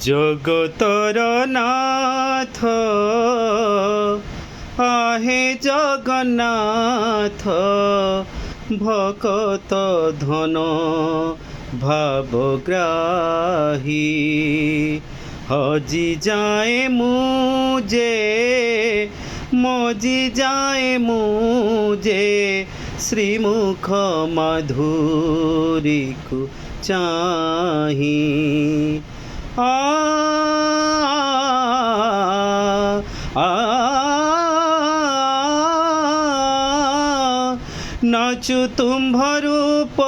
জগতর নাথ আহে জগন্নাথ ভকত ধন ভাবগ্রাহী হজি যায় মুজে মজি যায় মুজে শ্রীমুখ মাধুরীকু চাহি আ আ নাচু তুম্ভ রূপ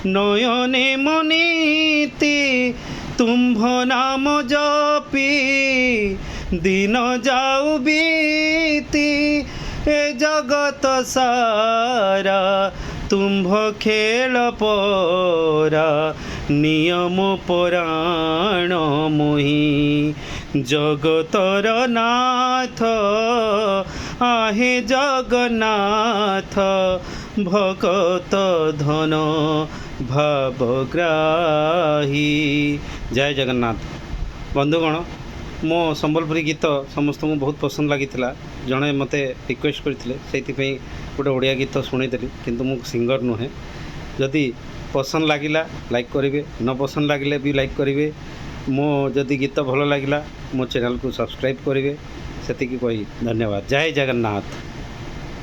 নয়নে মনিতি তুম্ভ নাম জপি দিন যাও বিতি এ জগত সারা তুম্ভ খেল পরা নিয়ম পরাণ মোহি জগতর নাথ আহে জগন্নাথ ভকত ধন ভাবগ্রাহী। জয় জগନ୍ନାଥ। ବନ୍ଧୁଗଣ, ମୋ ସମ୍ବଲପୁରୀ ଗୀତ ସମସ୍ତଙ୍କୁ ବହୁତ ପସନ୍ଦ ଲାଗିଥିଲା। ଜଣେ ମୋତେ ରିକ୍ୱେଷ୍ଟ କରିଥିଲେ, ସେଇଥିପାଇଁ ଗୋଟେ ଓଡ଼ିଆ ଗୀତ ଶୁଣେଇଦେଲି, କିନ୍ତୁ ମୁଁ ସିଙ୍ଗର ନୁହେଁ। ଯଦି ପସନ୍ଦ ଲାଗିଲା ଲାଇକ୍ କରିବେ, ନ ପସନ୍ଦ ଲାଗିଲେ ବି ଲାଇକ୍ କରିବେ। ମୋ ଯଦି ଗୀତ ଭଲ ଲାଗିଲା ମୋ ଚ୍ୟାନେଲକୁ ସବସ୍କ୍ରାଇବ୍ କରିବେ। ସେତିକି କହି ଧନ୍ୟବାଦ। ଜୟ ଜଗନ୍ନାଥ।